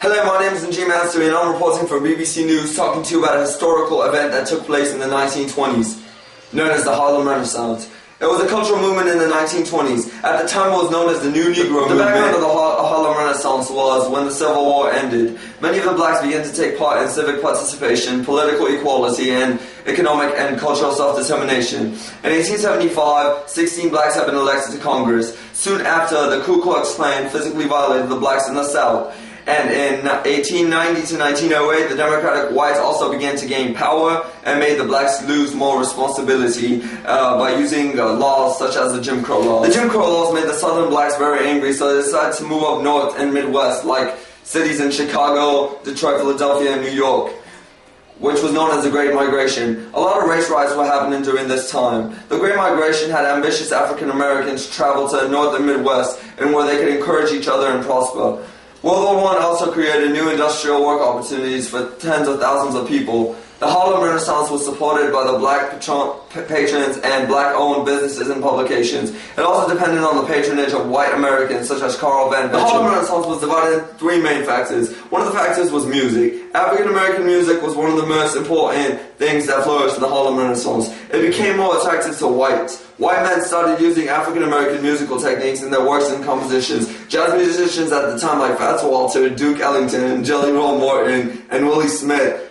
Hello, my name is Najeem Ansary and I'm reporting for BBC News, talking to you about a historical event that took place in the 1920s, known as the Harlem Renaissance. It was a cultural movement in the 1920s. At the time, it was known as the New Negro Movement. The background of the Harlem Renaissance was when the Civil War ended. Many of the blacks began to take part in civic participation, political equality, and economic and cultural self-determination. In 1875, 16 blacks had been elected to Congress. Soon after, the Ku Klux Klan physically violated the blacks in the South. And in 1890 to 1908, the Democratic whites also began to gain power and made the blacks lose more responsibility by using laws such as the Jim Crow laws. The Jim Crow laws made the southern blacks very angry, so they decided to move up north and Midwest, like cities in Chicago, Detroit, Philadelphia, and New York, which was known as the Great Migration. A lot of race riots were happening during this time. The Great Migration had ambitious African Americans travel to the North and Midwest, and where they could encourage each other and prosper. World War I also created new industrial work opportunities for tens of thousands of people. The Harlem Renaissance was supported by the black patrons and black-owned businesses and publications. It also depended on the patronage of white Americans such as Carl Van Vechten. The Harlem Renaissance was divided into three main factors. One of the factors was music. African-American music was one of the most important things that flourished in the Harlem Renaissance. It became more attractive to whites. White men started using African-American musical techniques in their works and compositions. Jazz musicians at the time like Fats Walter, Duke Ellington, Jelly Roll Morton, and Willie Smith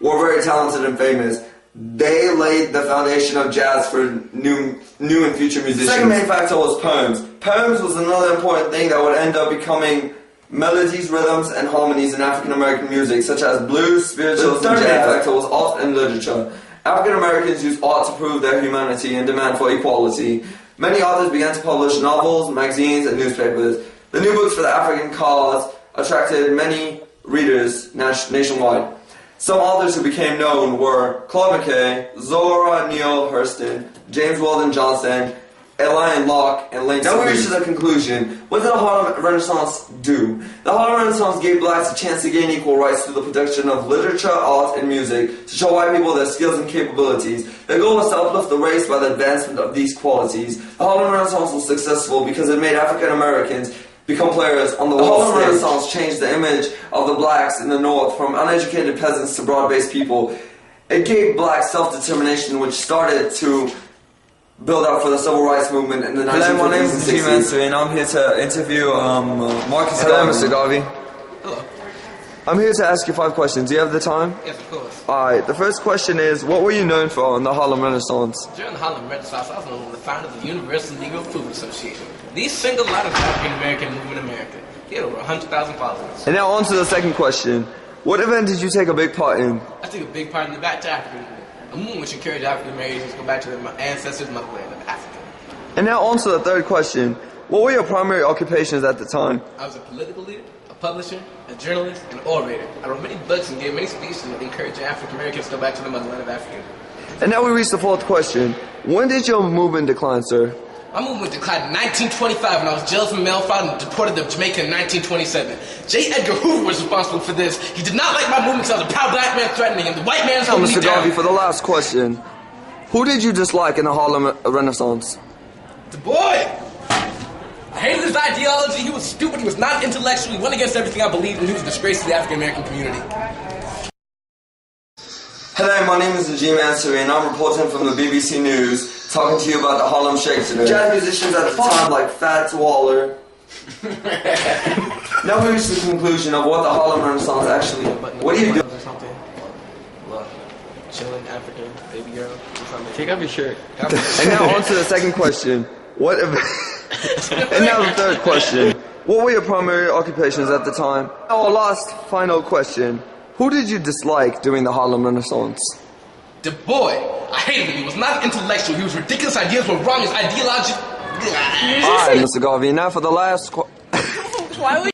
were very talented and famous. They laid the foundation of jazz for new and future musicians. The second main factor was poems. Poems was another important thing that would end up becoming melodies, rhythms, and harmonies in African-American music, such as blues, spirituals, and jazz. The third main factor was art and literature. African Americans used art to prove their humanity and demand for equality. Many authors began to publish novels, magazines, and newspapers. The new books for the African cause attracted many readers nationwide. Some authors who became known were Claude McKay, Zora Neale Hurston, James Weldon Johnson, Elian Locke, and Langston Hughes. Now we reach the conclusion. What did the Harlem Renaissance do? The Harlem Renaissance gave blacks a chance to gain equal rights through the production of literature, art, and music to show white people their skills and capabilities. Their goal was to uplift the race by the advancement of these qualities. The Harlem Renaissance was successful because it made African Americans become players on the world stage. The Harlem Renaissance changed the image of the blacks in the North from uneducated peasants to broad-based people. It gave blacks self-determination, which started to build up for the civil rights movement in the 1950s. Hello, my name is Najeem Ansary, and I'm here to interview Marcus. Hello, Mr. Garvey. Hello. I'm here to ask you 5 questions. Do you have the time? Yes, of course. Alright, the first question is, what were you known for in the Harlem Renaissance? During the Harlem Renaissance, I was known as the founder of the Universal Negro Food Association. These singled out the African American movement in America. He had over 100,000 followers. And now on to the second question. What event did you take a big part in? I took a big part in the Back to Africa movement, a movement which encouraged African Americans to go back to their ancestors' motherland of Africa. And now on to the third question. What were your primary occupations at the time? I was a political leader, a publisher, a journalist, and an orator. I wrote many books and gave many speeches encouraging African Americans to go back to the motherland of Africa. And now we reach the fourth question. When did your movement decline, sir? My movement declined in 1925 when I was jailed from mail fraud and deported to Jamaica in 1927. J. Edgar Hoover was responsible for this. He did not like my movement because I was a proud black man threatening him. The white man's holding me down. Mr. Garvey, for the last question, who did you dislike in the Harlem Renaissance? The boy! I hated his ideology. He was stupid. He was not intellectual. He went against everything I believed, and he was a disgrace to the African American community. Hello, my name is Najeem Ansary, and I'm reporting from the BBC News, talking to you about the Harlem Shake today. Jazz musicians at the time like Fats Waller. Now we reach the conclusion of what the Harlem Renaissance actually is. What do you do? Look, chilling African baby girl. Take off your shirt. And now on to the second question. And now the third question. What were your primary occupations at the time? Our last final question. Who did you dislike during the Harlem Renaissance? The boy. I hated him. He was not intellectual. His ridiculous ideas were wrong. His ideology... Alright, Mr. Garvey. Now for the last Why would